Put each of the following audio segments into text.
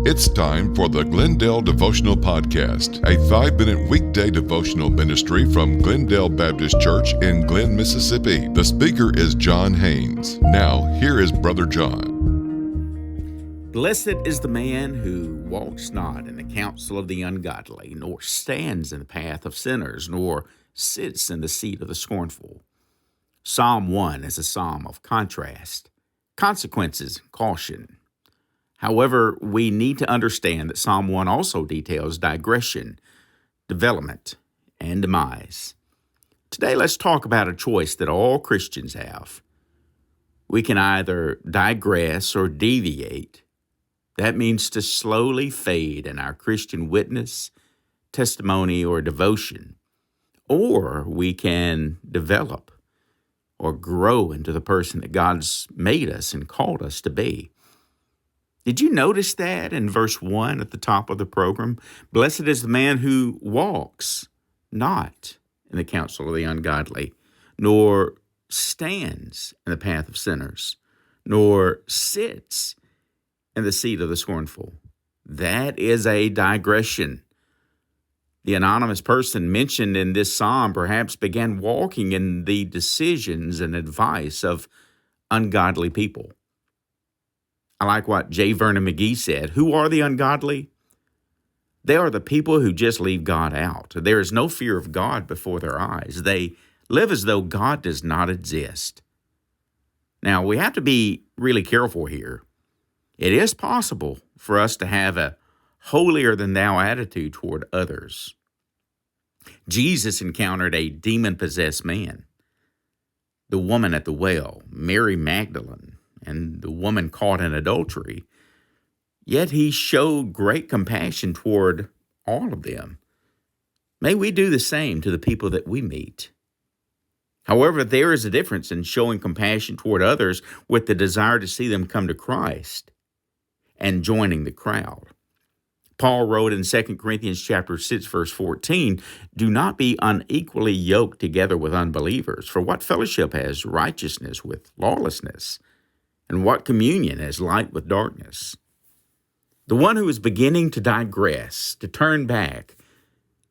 It's time for the Glendale Devotional Podcast, a 5-minute weekday devotional ministry from Glendale Baptist Church in Glenn, Mississippi. The speaker is John Haynes. Now, here is Brother John. Blessed is the man who walks not in the counsel of the ungodly, nor stands in the path of sinners, nor sits in the seat of the scornful. Psalm 1 is a psalm of contrast, consequences, and caution. However, we need to understand that Psalm 1 also details digression, development, and demise. Today, let's talk about a choice that all Christians have. We can either digress or deviate. That means to slowly fade in our Christian witness, testimony, or devotion. Or we can develop or grow into the person that God's made us and called us to be. Did you notice that in verse 1 at the top of the program? Blessed is the man who walks not in the counsel of the ungodly, nor stands in the path of sinners, nor sits in the seat of the scornful. That is a digression. The anonymous person mentioned in this psalm perhaps began walking in the decisions and advice of ungodly people. I like what J. Vernon McGee said. Who are the ungodly? They are the people who just leave God out. There is no fear of God before their eyes. They live as though God does not exist. Now, we have to be really careful here. It is possible for us to have a holier-than-thou attitude toward others. Jesus encountered a demon-possessed man. The woman at the well, Mary Magdalene, and the woman caught in adultery, yet he showed great compassion toward all of them. May we do the same to the people that we meet. However, there is a difference in showing compassion toward others with the desire to see them come to Christ and joining the crowd. Paul wrote in 2 Corinthians chapter 6, verse 14, "Do not be unequally yoked together with unbelievers, for what fellowship has righteousness with lawlessness? And what communion has light with darkness?" The one who is beginning to digress, to turn back,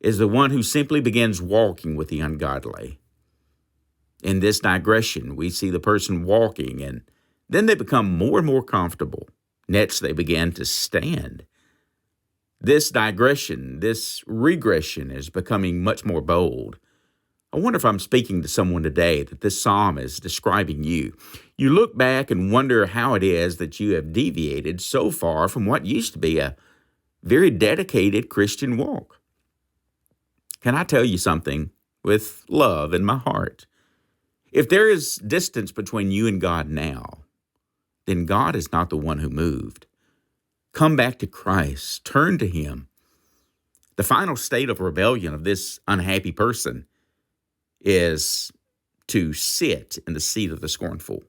is the one who simply begins walking with the ungodly. In this digression, we see the person walking, and then they become more and more comfortable. Next, they begin to stand. This digression, this regression is becoming much more bold. I wonder if I'm speaking to someone today that this psalm is describing you. You look back and wonder how it is that you have deviated so far from what used to be a very dedicated Christian walk. Can I tell you something with love in my heart? If there is distance between you and God now, then God is not the one who moved. Come back to Christ. Turn to Him. The final state of rebellion of this unhappy person is to sit in the seat of the scornful.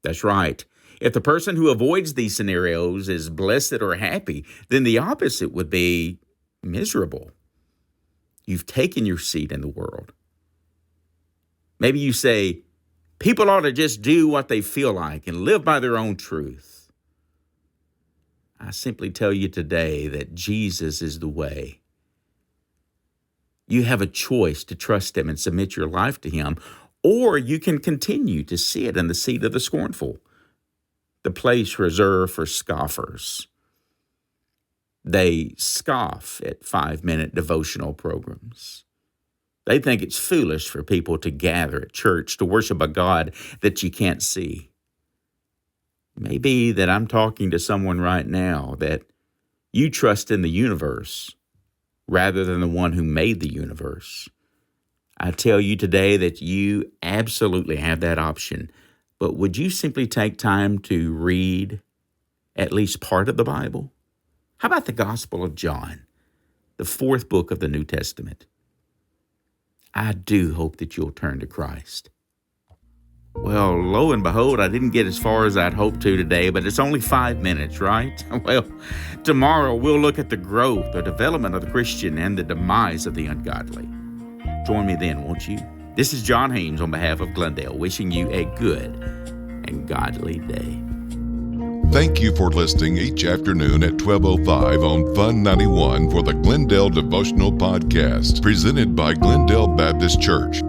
That's right. If the person who avoids these scenarios is blessed or happy, then the opposite would be miserable. You've taken your seat in the world. Maybe you say, people ought to just do what they feel like and live by their own truth. I simply tell you today that Jesus is the way. You have a choice to trust Him and submit your life to Him, or you can continue to sit in the seat of the scornful, the place reserved for scoffers. They scoff at 5-minute devotional programs. They think it's foolish for people to gather at church to worship a God that you can't see. Maybe that I'm talking to someone right now that you trust in the universe rather than the one who made the universe. I tell you today that you absolutely have that option, but would you simply take time to read at least part of the Bible? How about the Gospel of John, the 4th book of the New Testament? I do hope that you'll turn to Christ. Well, lo and behold, I didn't get as far as I'd hoped to today, but it's only 5 minutes, right? Well, tomorrow we'll look at the growth, the development of the Christian, and the demise of the ungodly. Join me then, won't you? This is John Haynes on behalf of Glendale, wishing you a good and godly day. Thank you for listening each afternoon at 12:05 on Fun 91 for the Glendale Devotional Podcast, presented by Glendale Baptist Church.